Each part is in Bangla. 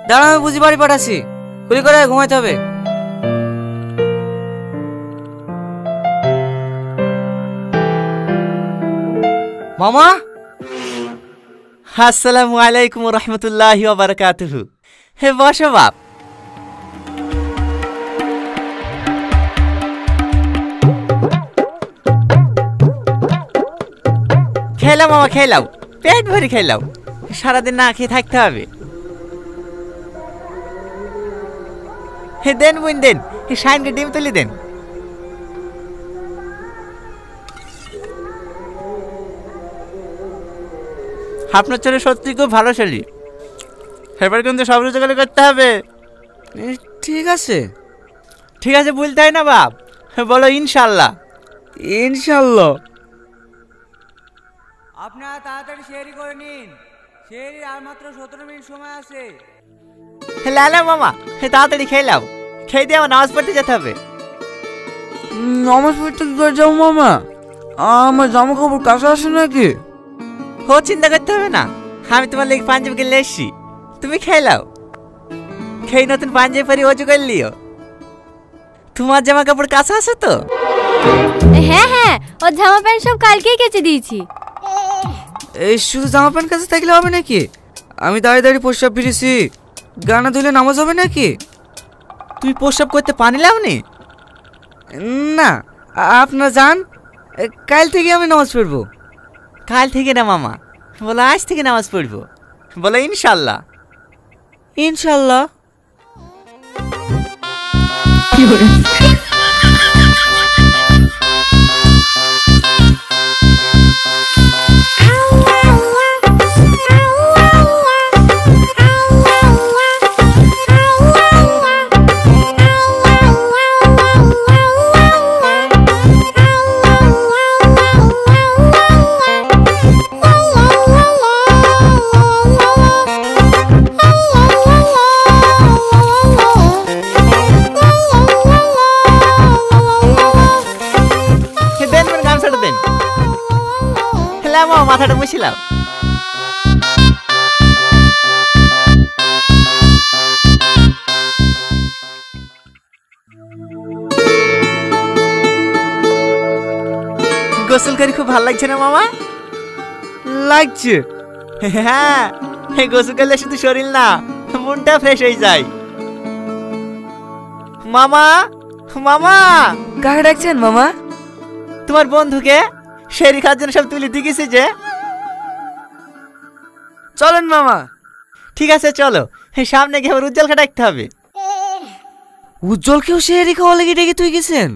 দাঁড়া, আমি বুঝি বাড়ি পাঠাচ্ছি। কুলি করে ঘুমাইতে হবে। মামা, আসসালামু আলাইকুম রহমতুল্লাহি ওয়া বারাকাতুহু। হে বসো বাপ। খেলাও মামা, খেলাও, পেট ভরে খেলাও, সারাদিন না খেয়ে থাকতে হবে। হে দেন বোন দেন, হে শাইনকে ডিম তুলি দেন। আপনার ছেলে সত্যি খুব ভালো ছেলে, এবার কিন্তু সব রোজগারি করতে হবে। ঠিক আছে। ঠিক আছে বলতে হয় না বাপ, বলো ইনশাল্লাহ। ইনশাল্লাহ। আপনারা তাড়াতাড়ি শেয়ারি করে নিন, শেয়ারি আর মাত্র 17 মিনিট সময় আছে। লালা মামা, তাড়াতাড়ি খেলাও, খেয়ে দিয়ে আমার নামাজ পড়তে যেতে হবে। নামাজ পড়তে কি করে যাবো মামা? আমার জামা কাপড় কাছে আসে নাকি? ও চিন্তা করতে হবে না, আমি তোমার লেগে পাঞ্জাবি কিনলে এসছি, তুমি খেলাও। খেয়ে নতুন পাঞ্জাবি পরি অজু করে লিও। তোমার জামা কাপড় কাছে আছে তো? হ্যাঁ হ্যাঁ, ওর জামা প্যান্ট সব কালকেই কেচে দিয়েছি। এই শুধু জামা প্যান্ট কাছে থাকলে হবে নাকি? আমি দাঁড়িয়ে দাঁড়িয়ে প্রস্রাব ফিরেছি, গানা ধুলে নামাজ হবে নাকি? তুমি প্রস্রাব করতে পানি লাওনি? না, আপনারা যান, কাল থেকে আমি নামাজ পড়বো। কাল থেকে না মামা, বলো আজ থেকে নামাজ পড়বো, বলো ইনশাল্লাহ। ইনশাল্লাহ। মাথাটা মুছিলাম। গোসল করে খুব ভালো লাগছে না মামা? লাগছে। হ্যাঁ, গোসল করলে শুধু শরীর না, মনটা ফ্রেশ হয়ে যায়। মামা, মামা। কাকে ডাকছেন মামা? তোমার বন্ধুকে, শেরি খাওয়ার জন্য সব তুলে দিয়েছি যে। চলেন মামা। ঠিক আছে চলো, সামনে গিয়ে উজ্জ্বলকে ডাকতে হবে। উজ্জ্বলকেও শেরি খাওয়া লেগে ডেকে তুই গেছেন?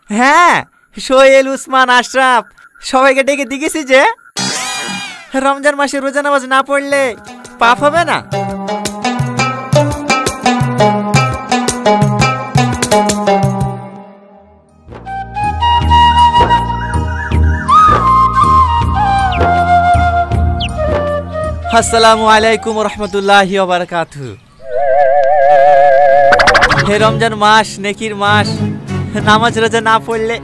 হ্যাঁ, সোহেল, উসমান, আশরাফ সবাইকে ডেকে দিয়েছি যে। রমজান মাসে রোজা নামাজ না পড়লে পাপ হবে না। আসসালামু আলাইকুম রহমতুল্লাহি ওয়া বারাকাতুহু। হে রমজান মাস, নেকির মাস, নামাজ রোজা না পড়লে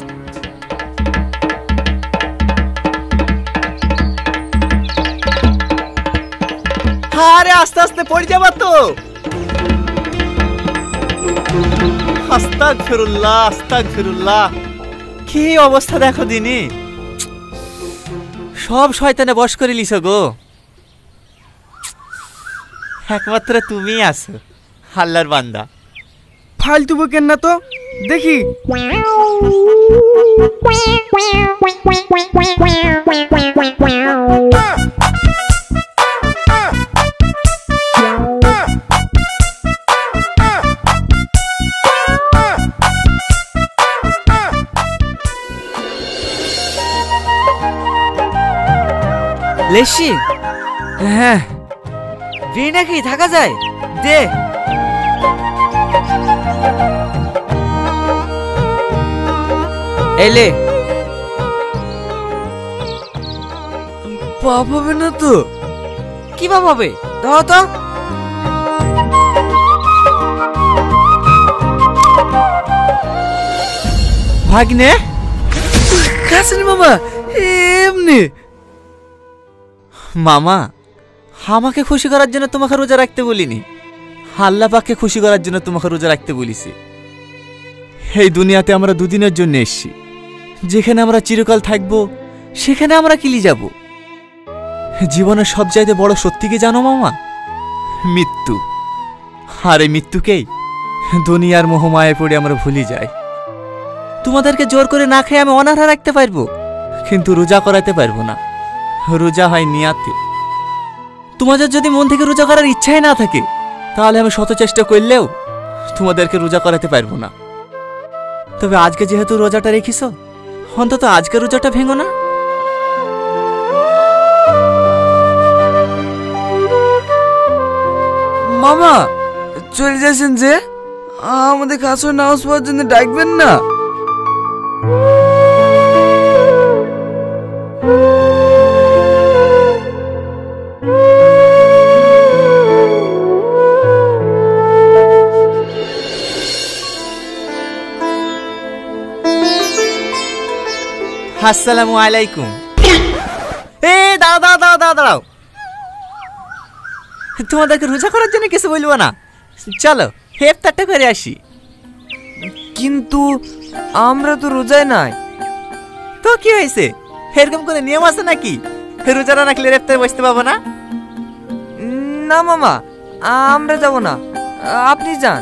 আরে আস্তে আস্তে পড়ে যাবা তো। আস্তাগফিরুল্লাহ, আস্তাগফিরুল্লাহ। কি অবস্থা দেখো দিনি, সব শয়তানে বশ করে লিছো গো। একমাত্র তুমি আছো আল্লাহর বান্দা। ফালতু বকেন না তো, দেখি। লেসি? হ্যাঁ, বিয়ে নাকি থাকা যায়? দে। এলে পাপ হবে না তো? কি পাপ হবে? ধরো তো। ভাগ্নে কাছেন মামা, এমনি। মামা, আমাকে খুশি করার জন্য তোমাকে রোজা রাখতে বলিনি, আল্লাহ পাককে খুশি করার জন্য তোমাকে রোজা রাখতে বলেছি। এই দুনিয়াতে আমরা দুদিনের জন্য এসেছি, যেখানে আমরা চিরকাল থাকবো সেখানে আমরা কিলি যাব। জীবনের সবচাইতে বড় সত্যি কি জানো মামা? মৃত্যু। আর এই মৃত্যুকেই দুনিয়ার মোহমায়ে পড়ে আমরা ভুলে যাই। তোমাদেরকে জোর করে না খেয়ে আমি অনাহারে রাখতে পারবো, কিন্তু রোজা করাতে পারবো না। রোজা হয় নিয়াতে। তোমাদের যদি মন থেকে রোজা করার ইচ্ছাই না থাকে, তাহলে আমি শত চেষ্টা করলেও তোমাদেরকে রোজা করাতে পারবো না। তবে আজকে যেহেতু রোজাটা রেখিস, অন্তত আজকে রোজাটা ভেঙো না। মামা চলে যাচ্ছেন যে? আমাদের কাছে নামাজ পড়ার জন্য ডাকবেন না? আসসালামু আলাইকুম। দাঁড়াও দাঁড়াও দাঁড়াও দাঁড়াও দাঁড়াও, তোমাদেরকে রোজা করার জন্য কিছু বলবো না, চলো ইফতারটা করে আসি। কিন্তু আমরা তো রোজায় নাই। তো কি হয়েছে, এরকম কোনো নিয়ম আছে নাকি রোজা না রাখলে ইফতারে বসতে পাবো না? না মামা, আমরা যাব না, আপনি যান।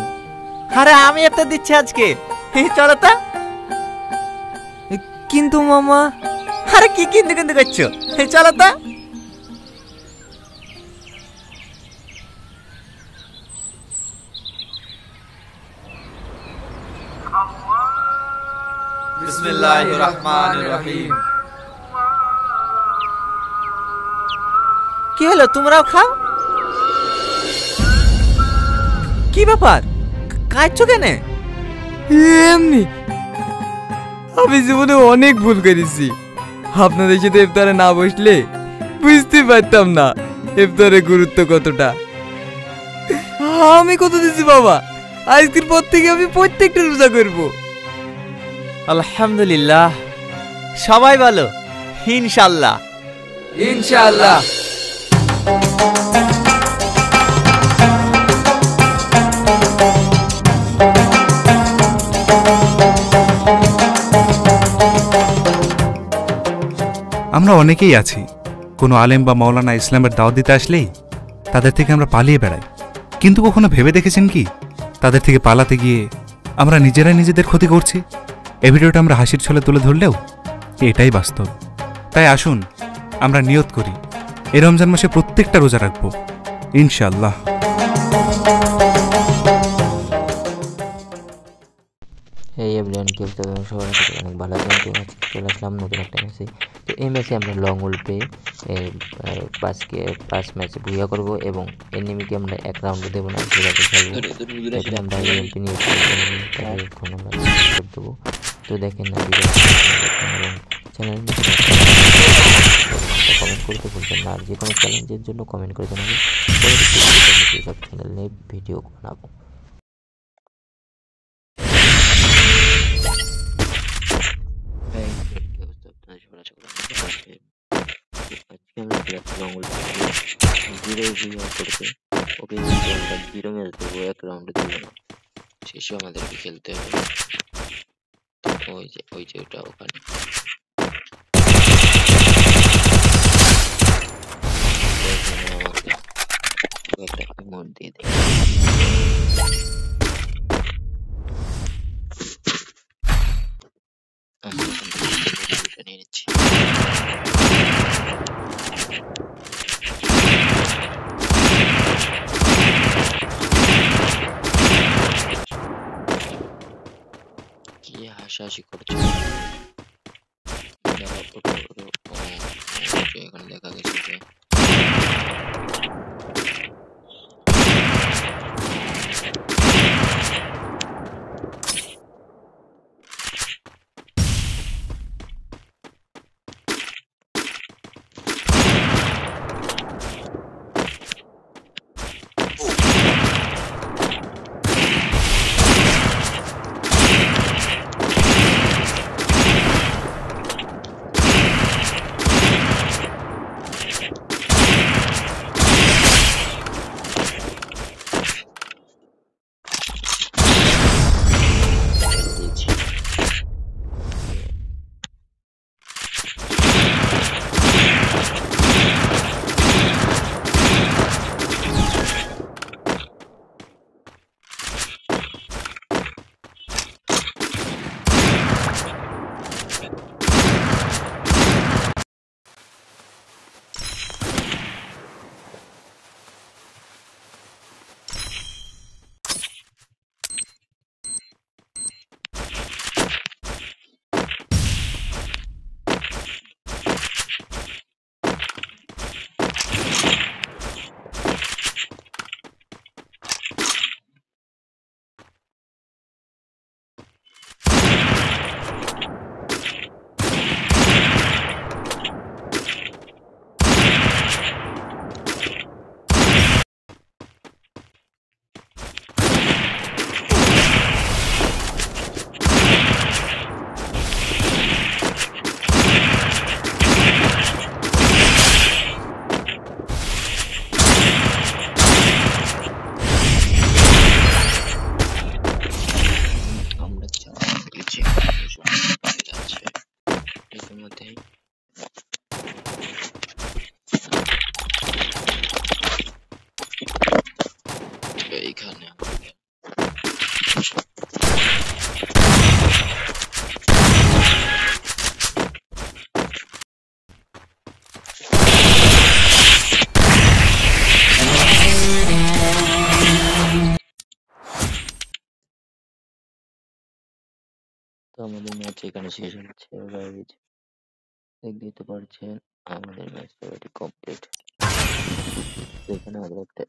আরে আমি ইফতার দিচ্ছি আজকে, চলো তো। কিন্তু মামা। আরে কি কিন্তু কিন্তু করছো, চলো তো। বিসমিল্লাহির রহমানির রহিম। কি হলো, তোমরাও খাও? কি ব্যাপার, কাঁদছো কেন? এমনি, আমি জীবনে অনেক ভুল করেছি। আপনাদের সাথে ইফতারে না বসলে বুঝতে পারতাম না ইফতারের গুরুত্ব কতটা। আমি কত দিচ্ছি বাবা, আজকের পর থেকে আমি প্রত্যেকটা রোজা করব। আলহামদুলিল্লাহ, সবাই বলো ইনশাআল্লাহ। ইনশাআল্লাহ। আমরা অনেকেই আছি, কোনো আলেম বা মাওলানা ইসলামের দাওয়াত দিতে আসলেই তাদের থেকে আমরা পালিয়ে বেড়াই। কিন্তু কখনো ভেবে দেখেছেন কি, তাদের থেকে পালাতে গিয়ে আমরা নিজেরাই নিজেদের ক্ষতি করছি? এই ভিডিওটা আমরা হাসির ছলে তুলে ধরলেও এটাই বাস্তব। তাই আসুন আমরা নিয়ত করি, এই রমজান মাসে প্রত্যেকটা রোজা রাখবো ইনশাআল্লাহ। এই এভরিওয়ান, কি অবস্থা? সবার অনেক ভালো আছেন। তো আজকে চলে আসলাম নতুন একটা ম্যাচে। তো এই ম্যাচে আমরা লং উল্পে 5 ম্যাচে ভুইয়া করবো এবং এনিমিকে আমরা এক রাউন্ডে দেবো না, সেটাকে খেলবো। এখানে আমরা এমপি নিয়ে এখন আমরা করে দেবো। তো দেখেন না ভিডিও এবং চ্যানেল কমেন্ট করতে ভুলবেন না। আর যে কোনো চ্যালেঞ্জের জন্য কমেন্ট করে জানাবেন, সব চ্যানেল নিয়ে ভিডিও বানাবো। আজকে আমরা ওকে আমরা 0 ম্যাচ দেবো, এক রাউন্ডে দেবো না, শেষে আমাদেরকে খেলতে হবে। ওই যে ওটা ওখানে আমাকে একটা মোট দিয়ে দেয়। নিয়ে নিচ্ছি। কি হাসাহাসি করছো? এখানে দেখা গেছে যে এখানে তো আমাদের ম্যাচ এখানে শেষ হচ্ছে গাইজ। দেখতে পাচ্ছেন আমাদের ম্যাচ অলরেডি কমপ্লিট। এখানে আমরা একটা